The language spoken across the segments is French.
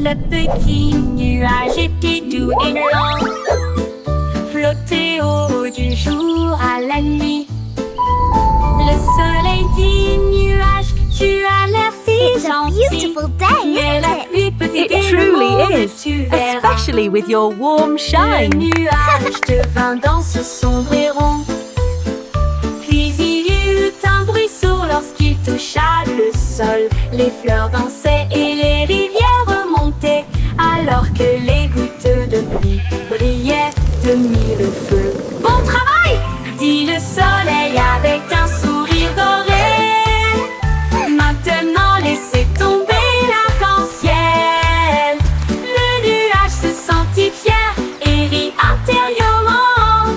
Le petit nuage était doux et lent, flottait au haut du jour à la nuit. Le soleil dit nuage, tu as l'air si It's a gentil. beautiful day, Mais la isn't it? pluie peut It aider le truly monde, is, tu verras. especially with your warm Le shine. nuage devint dans ce sombre et rond. Puis il y eut un bruisseau lorsqu'il toucha le sol. Les fleurs dansaient et les rivières remontaient, alors que les gouttes de pluie brillaient de mille feux. Bon travail, dit le soleil avec un sourire doré. Maintenant laissez tomber l'arc-en-ciel. Le nuage se sentit fier et rit intérieurement.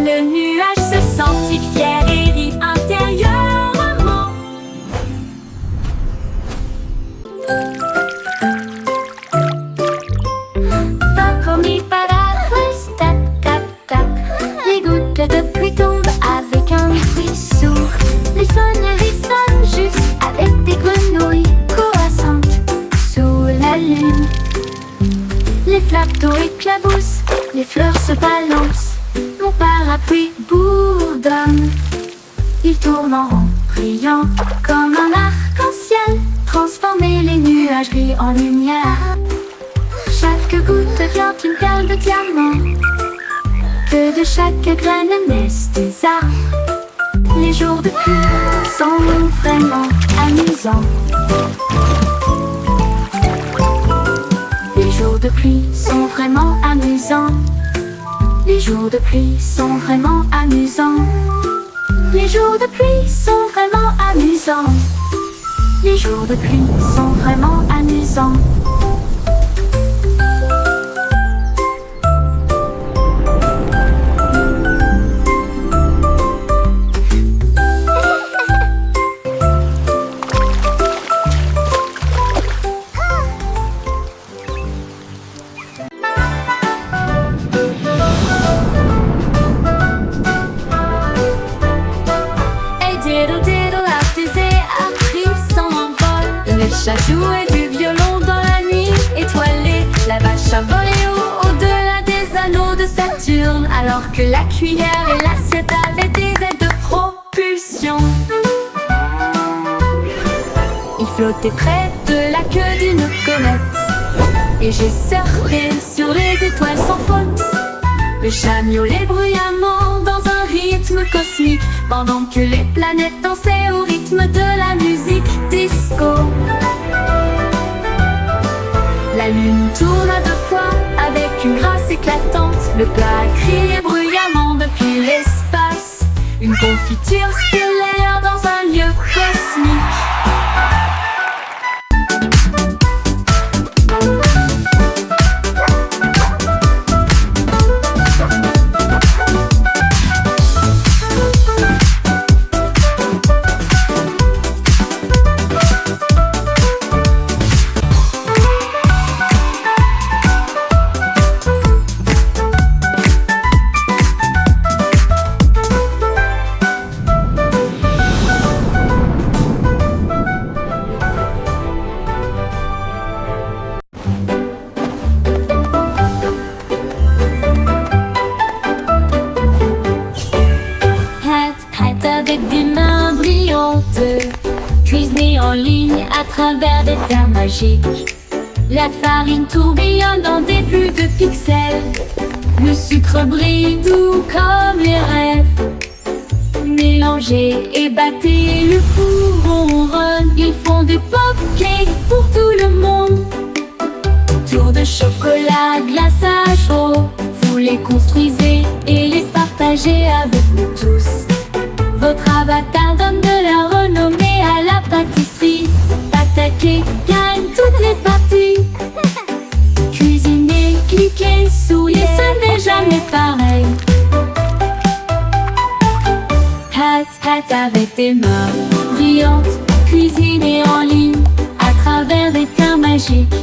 Le nuage se sentit fier et rit intérieurement. Va comme il paraît, tac, tac, tac. Les gouttes de pluie tombent avec un bruit sourd. Les sonneries sonnent juste avec des grenouilles croissantes sous la lune. Les flaques d'eau éclaboussent, les fleurs se balancent. Mon parapluie bourdonne. Il tourne en rond, brillant comme un arc-en-ciel. Transformer les nuages gris en lumière. Chaque goutte devient une perle de diamant. Que de chaque graine naissent des arbres. Les jours de pluie sont vraiment amusants. Les jours de pluie sont vraiment amusants. Les jours de pluie sont vraiment amusants. Les jours de pluie sont vraiment amusants. Les jours de pluie sont vraiment amusants. Diddle diddle a faisait a pris son envol. Le chat jouait du violon dans la nuit étoilée. La vache a volé au-delà des anneaux de Saturne, alors que la cuillère et l'assiette avaient des aides de propulsion. Il flottait près de la queue d'une comète, et j'ai surfé sur les étoiles sans faute. Le chat miaulait bruyamment dans un rythme cosmique, pendant que les planètes dansaient au rythme de la musique disco. La lune tourna 2 fois avec une grâce éclatante. Le plat criait bruyamment depuis l'espace. Une confiture stellaire dans un lieu cosmique. Avec des mains brillantes, cuisinée en ligne à travers des terres magiques. La farine tourbillonne dans des flux de pixels. Le sucre brille doux comme les rêves. Mélangez et battez, le four ronronne. Ils font des pop-cakes pour tout le monde. Tour de chocolat, glaçage chaud. Vous les construisez et les partagez avec nous tous. Votre avatar donne de la renommée à la pâtisserie. Attaquez, gagne toutes les parties. Cuisinez, cliquez, souriez, ce n'est jamais pareil. Hat avec des mains brillantes, cuisinez en ligne à travers des terres magiques.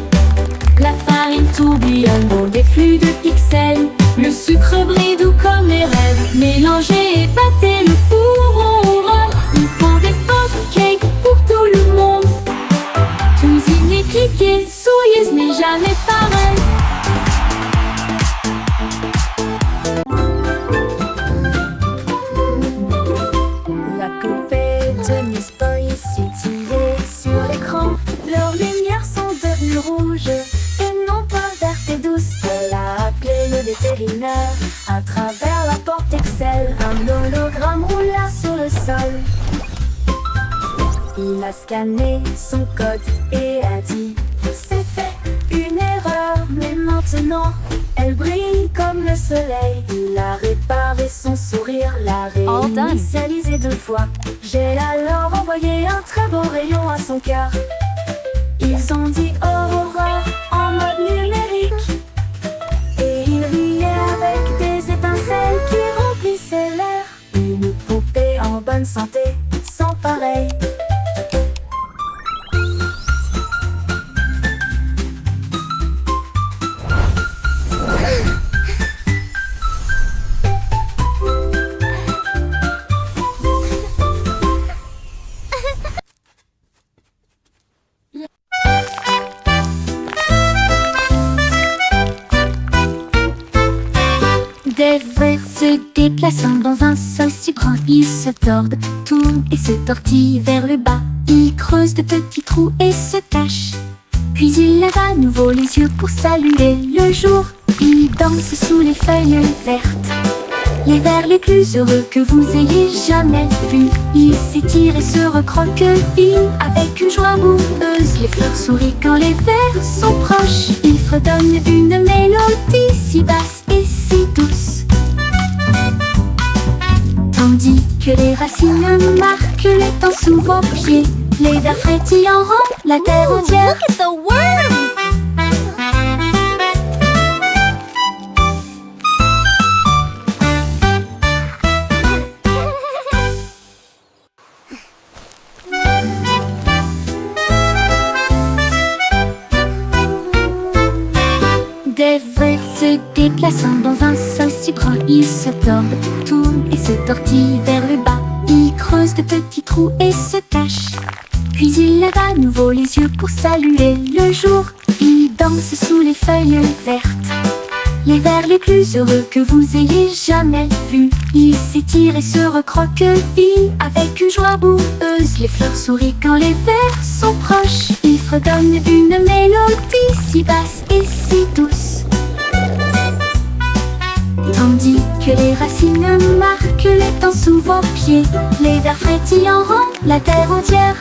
La farine tourbillonne dans des flux de pixels. Le sucre brille doux comme les rêves. Mélangez et battez le four au rhum. Il faut des pancakes pour tout le monde. Cuisinez, cliquez, souriez, ce n'est jamais pareil. La poupée de Miss Boy s'est tirée sur l'écran. Leurs lumières sont devenues rouges et non pas vertes et douces. Elle a appelé le vétérinaire. À travers la porte Excel, un hologramme roula sur le sol. Il a scanné son code et a dit: c'est fait, une erreur, mais maintenant elle brille comme le soleil. Il a réparé son sourire, l'a réinitialisé 2 fois. J'ai alors envoyé un très beau rayon à son cœur. Ils ont dit Aurora en mode numérique. Et il riait avec des étincelles qui remplissaient l'air. Une poupée en bonne santé, sans pareil. Des vers se déplaçant dans un seul si grand, ils se tordent, tournent et se tortillent vers le bas. Ils creusent de petits trous et se cachent. Puis ils lèvent à nouveau les yeux pour saluer le jour. Ils dansent sous les feuilles vertes, les vers les plus heureux que vous ayez jamais vus. Ils s'étirent et se recroquevillent avec une joie boueuse. Les fleurs sourient quand les vers sont proches. Ils fredonnent une mélodie si basse et si douce, tandis que les racines marquent les temps sous vos pieds. Les vers frétillants rendent la terre entière. Look at the worms! Des vers se déplaçant dans un seul si grand, ils se tordent, tournent et se tortillent vers le bas. Ils creusent de petits trous et se cachent. Puis ils lèvent à nouveau les yeux pour saluer le jour. Ils dansent sous les feuilles vertes, les vers les plus heureux que vous ayez jamais vus. Ils s'étirent et se recroquevillent avec une joie boueuse. Les fleurs sourient quand les vers sont proches. Ils fredonnent une mélodie si basse et si douce, tandis que les racines marquent les temps sous vos pieds. Les vers frétillants rendent la terre entière.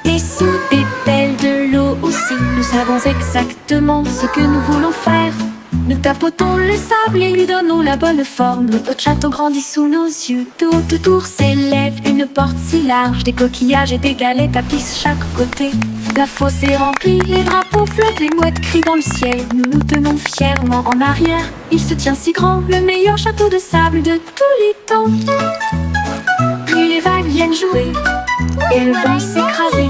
Et sous des pelles de l'eau aussi, nous savons exactement ce que nous voulons faire. Nous tapotons le sable et lui donnons la bonne forme. Notre château grandit sous nos yeux. De haut autour s'élève une porte si large. Des coquillages et des galets tapissent chaque côté. La fosse est remplie, les drapeaux flottent, les mouettes crient dans le ciel. Nous nous tenons fièrement en arrière. Il se tient si grand, le meilleur château de sable de tous les temps. Puis les vagues viennent jouer et elles vont s'écraser.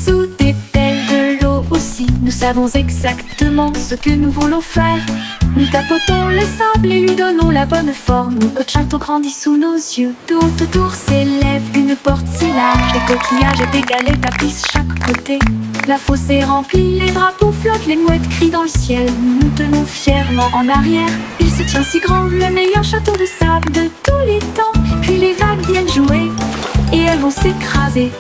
Sous des pelles de l'eau aussi, nous savons exactement ce que nous voulons faire. Nous tapotons le sable et lui donnons la bonne forme. Notre château grandit sous nos yeux. De haut autour s'élève une porte si large. Des coquillages et des galets tapissent chaque côté. La fosse est remplie, les drapeaux flottent, les mouettes crient dans le ciel. Nous nous tenons fièrement en arrière. Il se tient si grand, le meilleur château de sable de tous les temps. Puis les vagues viennent jouer et elles vont s'écraser.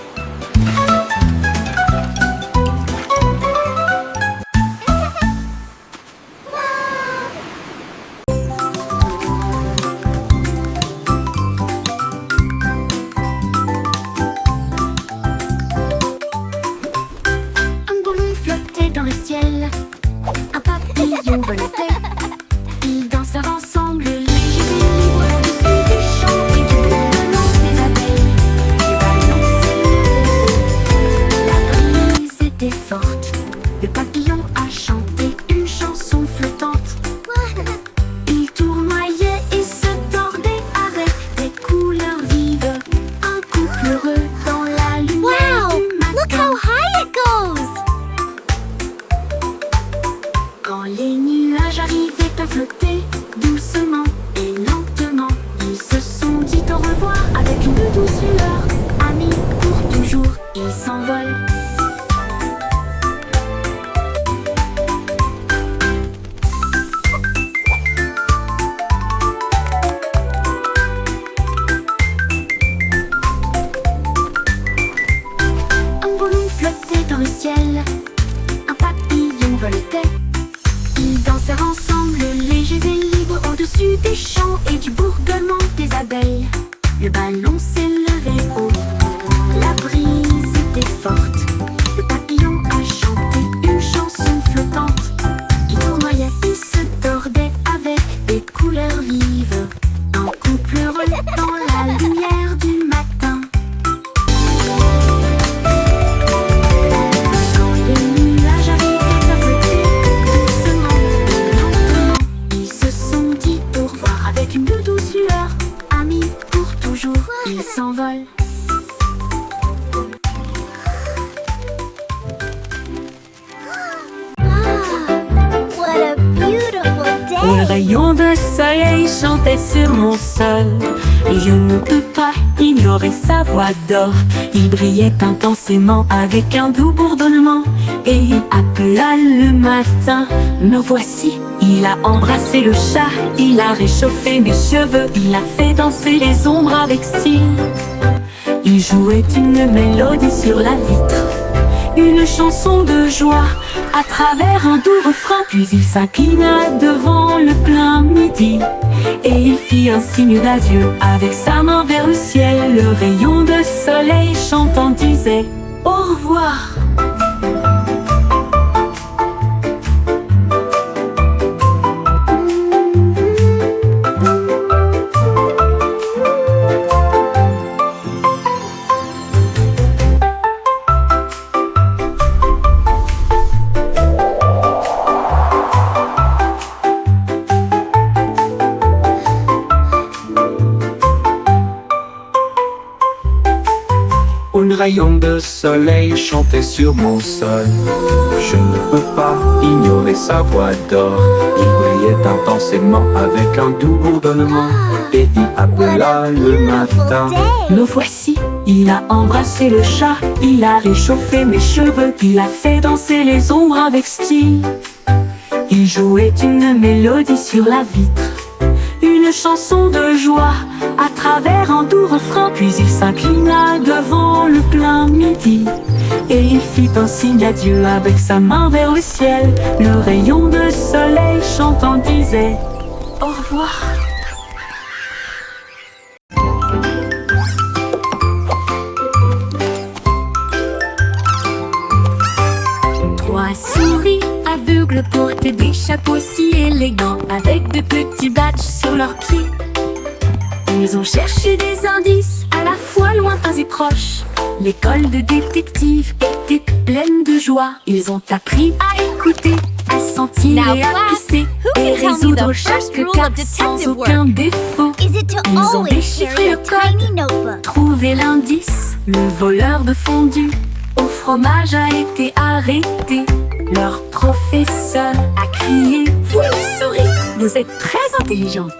dans le ciel, un papillon volait. Ils dansèrent ensemble, légers et libres, au-dessus des champs et du bourdonnement des abeilles. Le ballon s'élevait haut, la brise était forte. Le papillon a chanté une chanson flottante qui tournoyait et se tordait avec des couleurs vives. Un couple heureux dans la lumière du matin. Quand les nuages arrivaient à flotter doucement, lentement, ils se sont dit au revoir avec une douce lueur. Amis pour toujours, ils s'envolent. What a beautiful Les day! rayons de soleil chantaient sur mon sol, et je ne peux pas ignorer sa voix d'or. Il brillait intensément avec un doux bourdonnement, et il appela le matin. Me voici, il a embrassé le chat, il a réchauffé mes cheveux, il a fait danser les ombres avec style. Il jouait une mélodie sur la vitre, une chanson de joie à travers un doux refrain. Puis il s'inclina devant le plein midi, et il fit un signe d'adieu avec sa main vers le ciel. Le rayon de soleil chantant disait au revoir. Un rayon de soleil chantait sur mon sol. Je ne peux pas ignorer sa voix d'or. Il brillait intensément avec un doux bourdonnement, et il appela le matin. Me voici, il a embrassé le chat, il a réchauffé mes cheveux, il a fait danser les ombres avec style. Il jouait une mélodie sur la vitre, une chanson de joie à travers un doux refrain. Puis il s'inclina devant le plein midi, et il fit un signe d'adieu avec sa main vers le ciel. Le rayon de soleil chantant disait au revoir. Trois souris aveugles portaient des chapeaux si élégants, avec de petits badges sur leurs pieds. Ils ont cherché des indices à la fois lointains et proches. L'école de détective était pleine de joie. Ils ont appris à écouter, à sentir Now, et à class, pisser, who et can tell me résoudre the chaque first rule cas of sans detective aucun work? défaut. Is it to Ils ont always déchiffré carry le a code, tiny notebook? trouvé l'indice. Le voleur de fondue au fromage a été arrêté. Leur professeur a crié: vous le saurez, vous êtes très intelligente.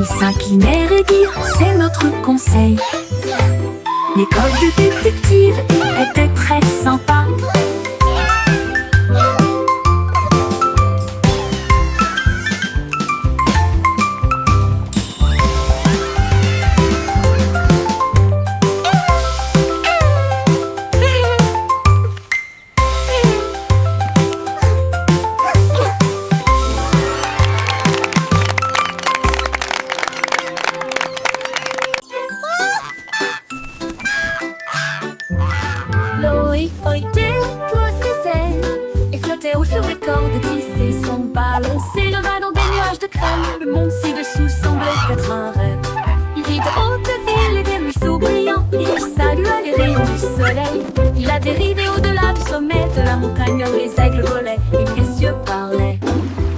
Ils s'inclinèrent et dirent: c'est notre conseil. L'école de détective était très sympa. Loïc pointait pour ses ailes et flottait haut sur les cordes tissées. Son ballon s'éleva dans des nuages de crème. Le monde ci-dessous semblait être un rêve. Il vit de hautes villes et des ruisseaux brillants. Il salua les rayons du soleil. Il a dérivé au-delà du sommet de la montagne où les aigles volaient et les cieux parlaient.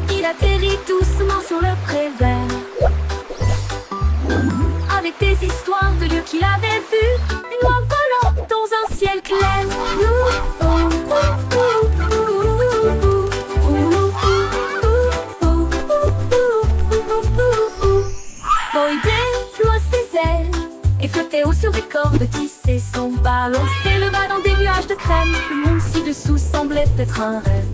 Il atterrit doucement sur le pré vert, avec des histoires de lieux qu'il avait vus, et en volant dans un ciel clair. Boy déploie ses ailes et flottait haut sur des cordes tissées. Son ballon s'éleva dans des nuages de crème. Le monde ci-dessous semblait être un rêve.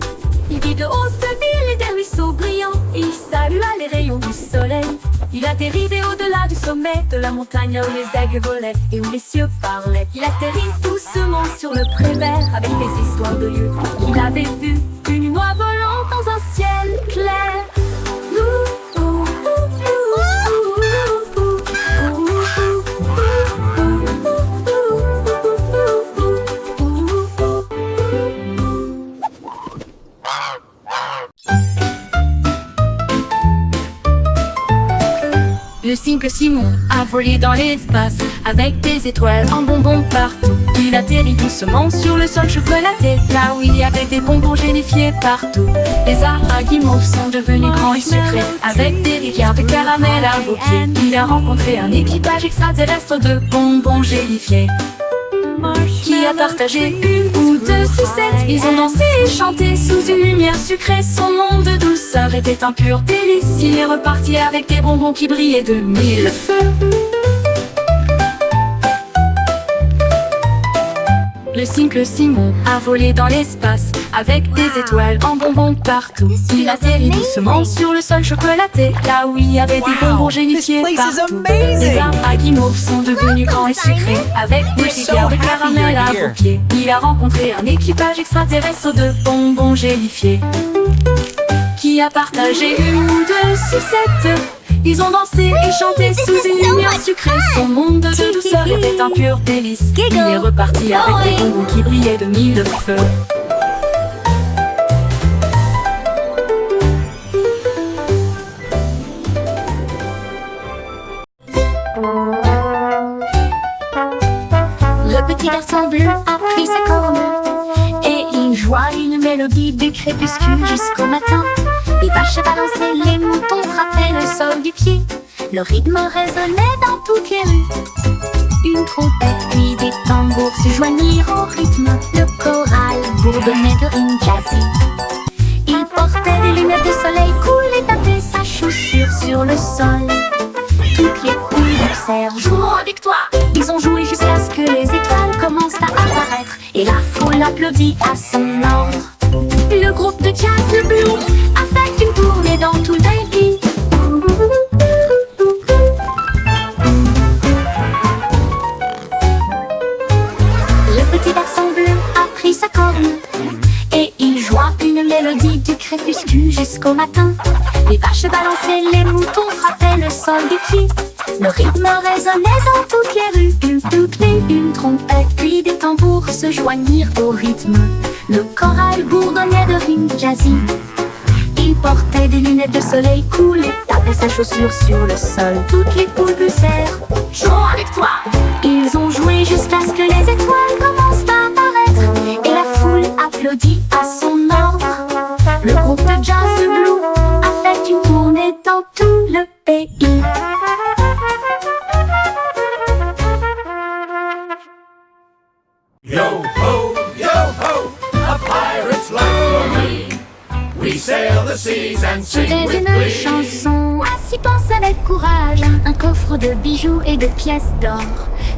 Il vit de hautes villes et des ruisseaux brillants. Il salua les rayons du soleil. Il atterrit au-delà du sommet de la montagne où les aigles volaient et où les cieux parlaient. Il atterrit doucement sur le pré vert avec des histoires de lieux qu'il avait vus. Une oie volant dans un ciel clair. Le simple Simon a volé dans l'espace avec des étoiles en bonbons partout. Il atterrit doucement sur le sol chocolaté, là où il y avait des bonbons gélifiés partout. Les arbres à guimauve sont devenus grands et sucrés avec des rivières de caramel invoquées. Il a rencontré un équipage extraterrestre de bonbons gélifiés qui a partagé une ou deux sucettes. Ils ont dansé et chanté sous une lumière sucrée. Son monde de douceur était un pur délice. Il est reparti avec des bonbons qui brillaient de mille feux. Le simple Simon a volé dans l'espace avec des étoiles en bonbons partout. Il atterrit doucement sur le sol chocolaté, là où il y avait des bonbons gélifiés partout. Les arbres à guimauve sont devenus grands et sucrés avec des rivières de caramel invoquées. Il a rencontré un équipage extraterrestre de bonbons gélifiés qui a partagé une ou deux sucettes. Ils ont dansé et chanté sous une lumière sucrée. Son monde de douceur était un pur délice. Il est reparti avec des bonbons qui brillaient de mille feux. Le petit garçon bleu a pris sa corne et il joua une mélodie du crépuscule jusqu'au matin. Les vaches balançaient, les moutons frappaient le sol du pied. Le rythme résonnait dans toutes les rues. Une trompette puis des tambours se joignirent au rythme. Le choral bourdonnait de rimes jazzy. Il portait des lunettes de soleil cool et tapait sa chaussure sur le sol. Toutes les poules dansèrent, jouons avec toi. Ils ont joué jusqu'à ce que les étoiles commencent à apparaître et la foule applaudit à son ordre. Le groupe de jazz, le Blue, a fait une tournée dans tout le pays. Le petit garçon bleu a pris sa corne et il joua une mélodie du crépuscule jusqu'au matin. Les vaches balançaient, les moutons frappaient le sol du pied. Le rythme résonnait dans toutes les rues. Une flûte et une trompette puis des tambours se joignirent au rythme. Le choral bourdonnait de rimes jazzy. Il portait des lunettes de soleil cool et tapait sa chaussure sur le sol. Toutes les poules poussèrent, jouons avec toi. Ils ont joué jusqu'à ce que les étoiles commencent à apparaître et la foule applaudit à son ordre. Le groupe de jazz Blue a fait une tournée dans tout le pays. Yo ho, a pirate's life for me. We sail the seas and sing C'était with une glee. chanson à s'y penser avec courage. Un coffre de bijoux et de pièces d'or.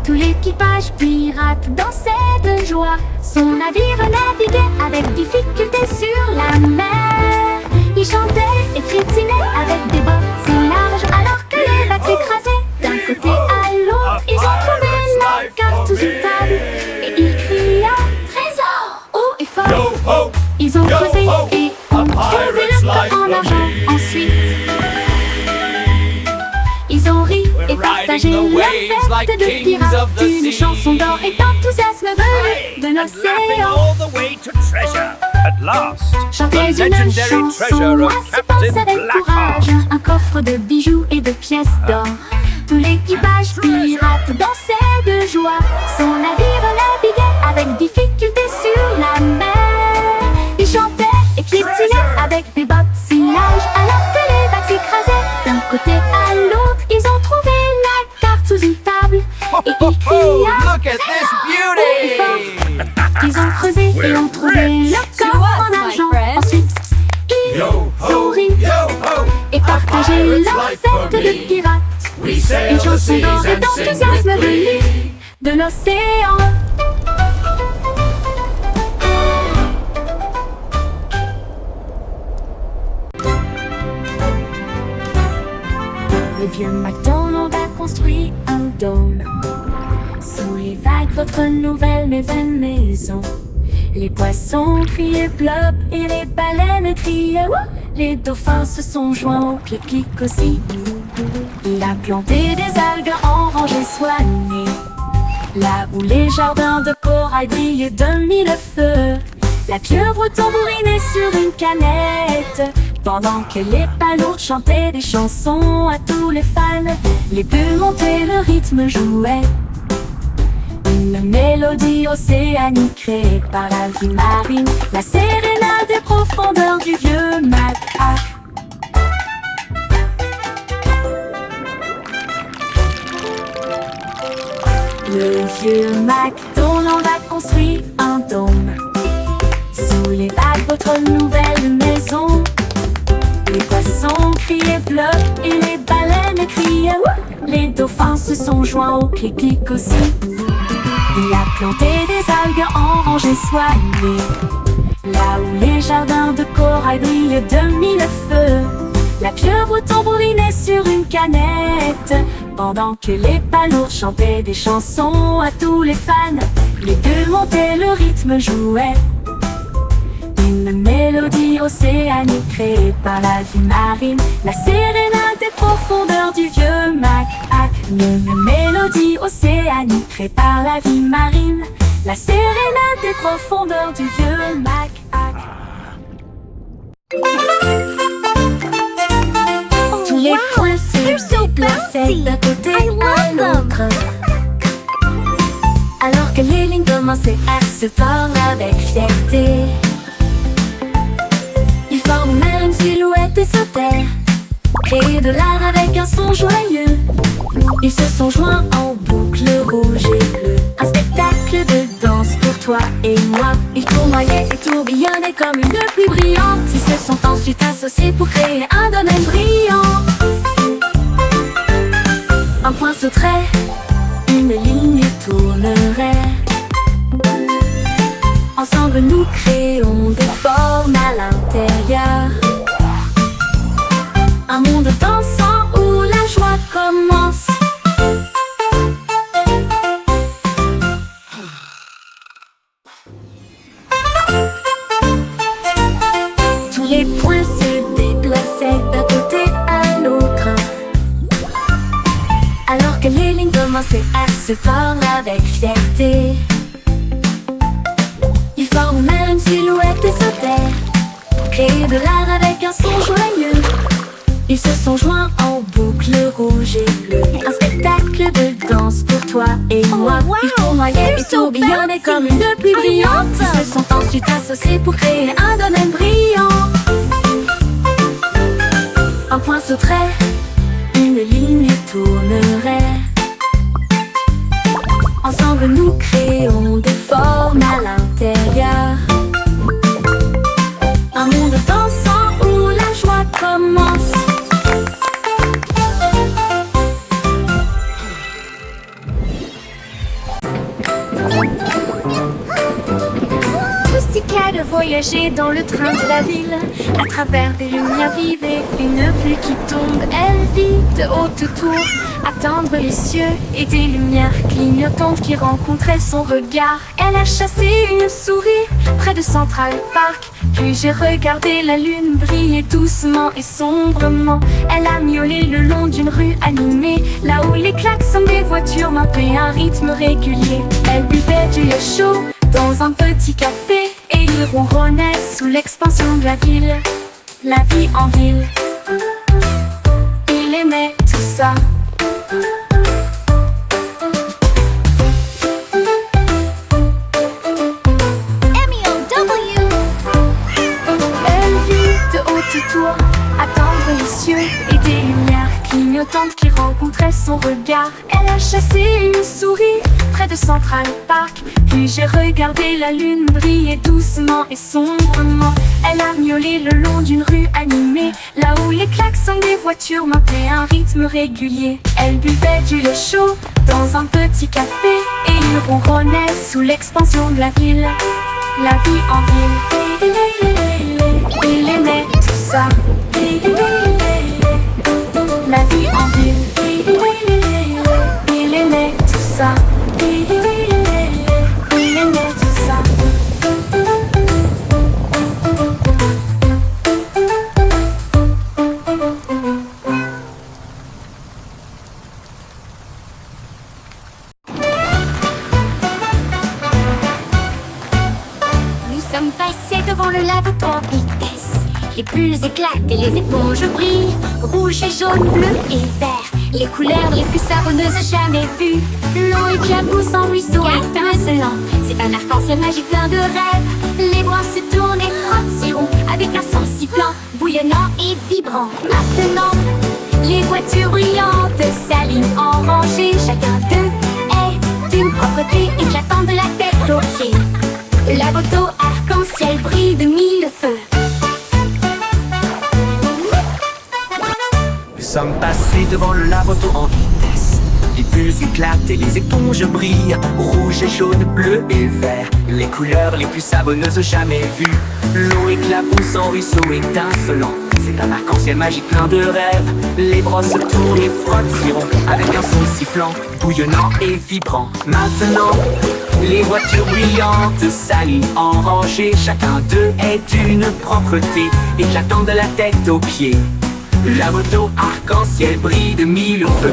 Tout l'équipage pirate dansait de joie. Son navire naviguait avec difficulté sur la mer. Il chantait et crétinait avec des bottes si larges alors que les vagues s'écrasaient. D'un côté à l'autre, ils ont trouvé la carte sous une table. Et il cria trésor haut et fort. Yo ho, Ils ont yo creusé ho, et a ont trouvé pirate's le life coffre en for argent. me. Ensuite, ils ont ri et partagé riding the leur waves like fête de kings pirates. of the Une sea. chanson d'or et d'enthousiasme venu de and laughing l'océan. all the way to treasure. At last, Chantez the une legendary chanson treasure of à s'y Captain penser avec courage. Blackheart. Un coffre de bijoux et de pièces d'or. Tout l'équipage pirate dansait de joie. Son navire naviguait avec difficulté sur la mer. Il chantait et crétinait avec des bottes si larges alors que les vagues s'écrasaient. D'un côté à l'autre, ils ont trouvé la carte sous une table. Et ils criaient Look at this haut et fort. beauty! Ils ont creusé et ont trouvé le coffre en argent. Ensuite, ils Yo ont ho, ri yo ho, et a partagé pirate's leur life for fête de me. pirates. We sail Une the chanson seas d'or et and sing d'enthousiasme with glee. venue de l'océan. belle maison. Les poissons criaient plop et les baleines criaient wouh. Les dauphins se sont joints au clic-clic aussi. Il a planté des algues en rangées soignées, là où les jardins de corail brillaient de mille feux. La pieuvre tambourinait sur une canette, pendant que les palourdes chantaient des chansons à tous les fans. Les bulles montaient, le rythme jouait, une mélodie océanique créée par la vie marine, la sérénade des profondeurs du vieux Mac. Le vieux MacDonald a construit un dôme sous les vagues, votre nouvelle maison. Les poissons criaient bleu et les baleines criaient wouh. Les dauphins se sont joints au clic-clic aussi. Il a planté des algues en rangées soignées, là où les jardins de corail brillaient de mille feux. La pieuvre tambourinait sur une canette, pendant que les palourdes chantaient des chansons à tous les fans. Les bulles montaient, le rythme jouait, une mélodie océanique créée par la vie marine, la sérénade des profondeurs du vieux Mac. Une mélodie océanique créée par la vie marine, la sérénade des profondeurs du vieux Mac. Tous les points se déplaçaient d'un côté à l'autre, alors que les lignes commençaient à se tordre avec fierté. Ils formaient une silhouette et sautèrent, créer de l'art avec un son joyeux. Ils se sont joints en boucle rouge et bleue, un spectacle de danse pour toi et moi. Ils tournoyaient et tourbillonnaient comme une pluie brillante. Ils se sont ensuite associés pour créer un domaine brillant. Un point sauterait, une ligne tournerait. Ensemble nous créons des formes à l'intérieur, un monde dansant où la joie commence. Tous les points se déplaçaient d'un côté à l'autre, alors que les lignes commençaient à se tordre avec fierté. Ils formaient une silhouette et sautèrent, créer de l'art avec un son joyeux. Ils se sont joints en boucle rouge et bleue, un spectacle de danse pour toi et moi. Ils tournoyaient et tourbillonnaient comme une pluie brillante. Ils se sont ensuite associés pour créer un domaine brillant. Un point sauterait, une ligne tournerait. Ensemble nous créons des formes à l'intérieur, un monde dansant où la joie commence. Pussycat de voyager dans le train de la ville, à travers des lumières vives et une pluie qui tombe. Elle vit de haute tour, attendre les cieux et des lumières clignotantes qui rencontraient son regard. Elle a chassé une souris près de Central Park, puis j'ai regardé la lune briller doucement et sombrement. Elle a miaulé le long d'une rue animée, là où les klaxons des voitures marquaient un rythme régulier. Elle buvait du lait chaud dans un petit café et il ronronnait sous l'expansion de la ville, la vie en ville. Il aimait tout ça. Elle vit de haute tour, attendre les cieux et des lumières clignotantes qui rencontraient son regard. Elle a chassé une souris près de Central Park, puis j'ai regardé la lune briller doucement et sombrement. Elle a miaulé le long d'une rue animée, là où les klaxons des voitures marquaient un rythme régulier. Elle buvait du lait chaud dans un petit café et il ronronnait sous l'expansion de la ville, la vie en ville. Il aimait tout ça. La vie en ville. Il aimait tout ça. Il aimait devant le lave-to en vitesse. Les bulles éclatent et les éponges brillent. Rouge et jaune, bleu et vert, les couleurs les plus savonneuses jamais vues. L'eau éclabousse en ruisseau étincelant. C'est un arc-en-ciel magique plein de rêves. Les bras se tournent et frottent, s'iront avec un son sifflant, bouillonnant et vibrant. Maintenant, les voitures brillantes s'alignent en rangée. Chacun d'eux est d'une propreté éclatante de la tête aux pieds. La moto arc-en-ciel brille de mille feux. Nous sommes passés devant le lave-to en vitesse. Les bulles éclatent et les éponges brillent. Rouge et jaune, bleu et vert, les couleurs les plus savonneuses jamais vues. L'eau éclabousse en ruisseau étincelant. C'est un arc-en-ciel magique plein de rêves. Les brosses tournent et frottent, s'iront avec un son sifflant, bouillonnant et vibrant. Maintenant, les voitures brillantes s'alignent en rangée. Chacun d'eux est d'une propreté éclatante de la tête aux pieds. La moto arc-en-ciel brille de mille feux.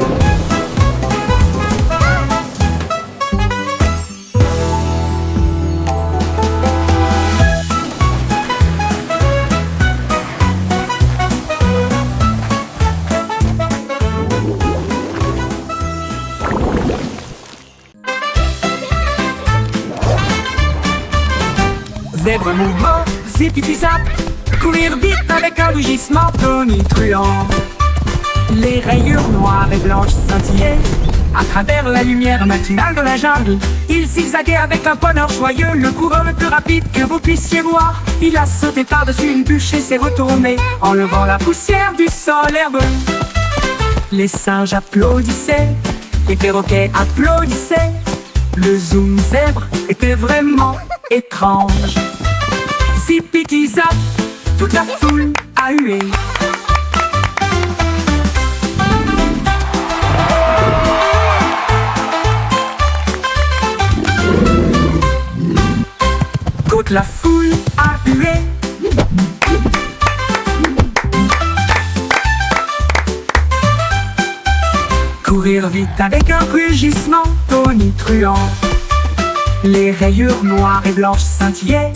Zèbre mouvement, zip-zap, courir vite avec un rugissement tonitruant. Les rayures noires et blanches scintillaient à travers la lumière matinale de la jungle. Il zigzaguait avec un bonheur joyeux, le coureur le plus rapide que vous puissiez voir. Il a sauté par-dessus une bûche et s'est retourné, enlevant la poussière du sol herbeux. Les singes applaudissaient, les perroquets applaudissaient. Le zoom zèbre était vraiment étrange. Zip-zap, toute la foule a hué. Toute la foule a hué. Courir vite avec un rugissement tonitruant. Les rayures noires et blanches scintillaient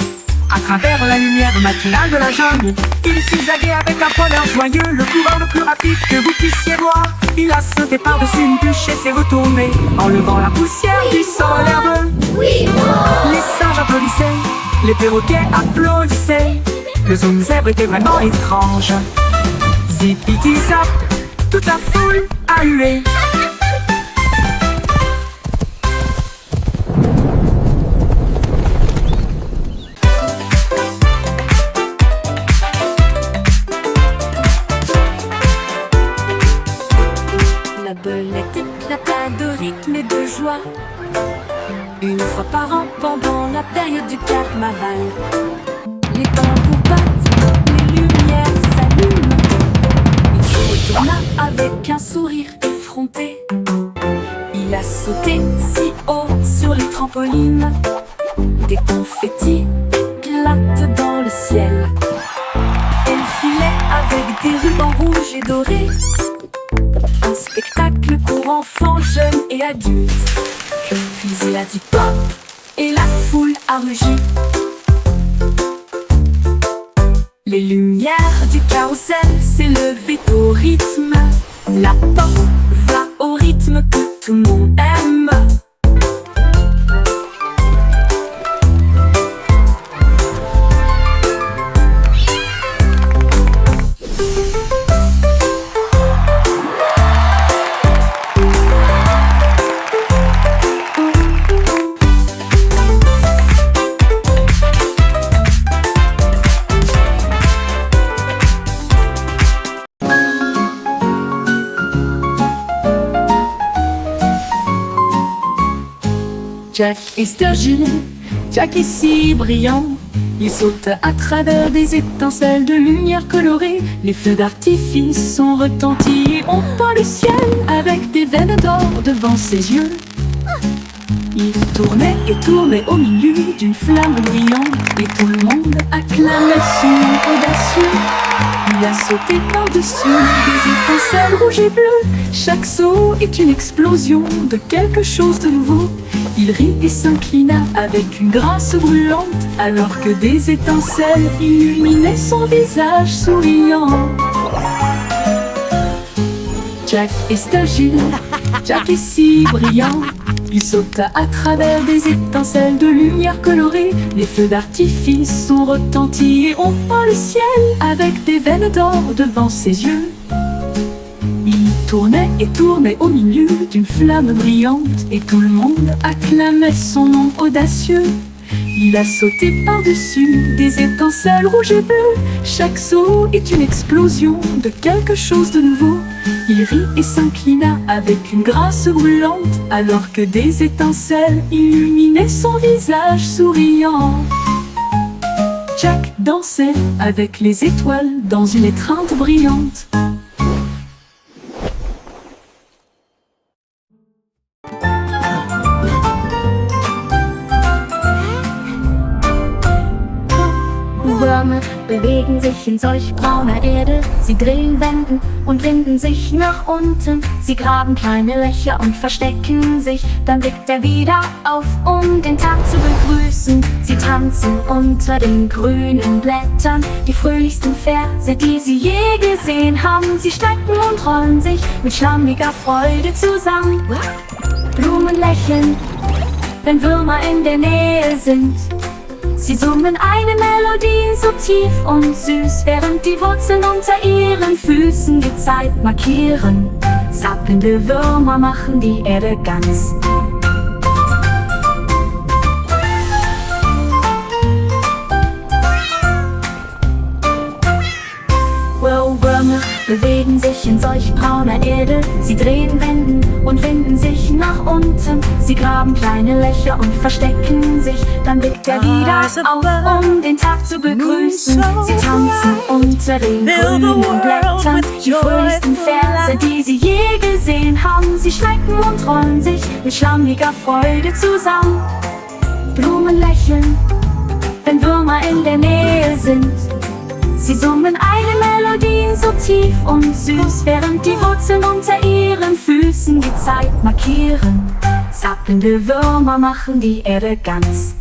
à travers la lumière matinale de la jungle. Il zigzaguait avec un bonheur joyeux, le coureur le plus rapide que vous puissiez voir. Il a sauté par-dessus une bûche et s'est retourné, enlevant la poussière du sol herbeux. Les singes applaudissaient, les perroquets applaudissaient. Le zoom zèbre était vraiment étrange. Zip-zap, toute la foule a hué. La belette éclata de rythme et de joie une fois par an pendant la période du carnaval. Les tambours battent, les lumières s'allument. Il se retourna avec un sourire effronté. Il a sauté si haut sur les trampolines. Des confettis éclatent dans le ciel. Elle filait avec des rubans rouges et dorés. Un spectacle pour enfants, jeunes et adultes. Puis il a dit pop et la foule a rugi. Les lumières du carrousel s'élevaient au rythme. La pop va au rythme que tout le monde aime. Jack est Sturgeon, Jack est si brillant. Il saute à travers des étincelles de lumière colorée. Les feux d'artifice sont retentis et on peint le ciel avec des veines d'or devant ses yeux. Il tournait au milieu d'une flamme brillante, et tout le monde acclamait son nom audacieux. Il a sauté par-dessus des étincelles rouges et bleues. Chaque saut est une explosion de quelque chose de nouveau. Il rit et s'inclina avec une grâce brûlante, alors que des étincelles illuminaient son visage souriant. Jack est agile, Jack est si brillant. Il sauta à travers des étincelles de lumière colorée. Les feux d'artifice ont retenti et ont peint le ciel avec des veines d'or devant ses yeux. Il tournait au milieu d'une flamme brillante, et tout le monde acclamait son nom audacieux. Il a sauté par-dessus des étincelles rouges et bleues. Chaque saut est une explosion de quelque chose de nouveau. Il rit et s'inclina avec une grâce brûlante, alors que des étincelles illuminaient son visage souriant. Jack dansait avec les étoiles dans une étreinte brillante. Würmer bewegen sich in solch brauner Erde. Sie drehen, wenden und winden sich nach unten. Sie graben kleine Löcher und verstecken sich. Dann blickt er wieder auf, um den Tag zu begrüßen. Sie tanzen unter den grünen Blättern, die fröhlichsten Verse, die sie je gesehen haben. Sie strecken und rollen sich mit schlammiger Freude zusammen. Blumen lächeln, wenn Würmer in der Nähe sind. Sie summen eine Melodie so tief und süß, während die Wurzeln unter ihren Füßen die Zeit markieren. Zappelnde Würmer machen die Erde ganz. Würmer bewegen sich in solch brauner Erde. Sie drehen, wenden und winden sich nach unten. Sie graben kleine Löcher und verstecken sich. Dann blickt er wieder auf, um den Tag zu begrüßen. Sie tanzen unter den grünen Blättern, die fröhlichsten Verse, die sie je gesehen haben. Sie strecken und rollen sich mit schlammiger Freude zusammen. Blumen lächeln, wenn Würmer in der Nähe sind. Sie summen eine Melodie so tief und süß, während die Wurzeln unter ihren Füßen die Zeit markieren. Zappelnde Würmer machen die Erde ganz.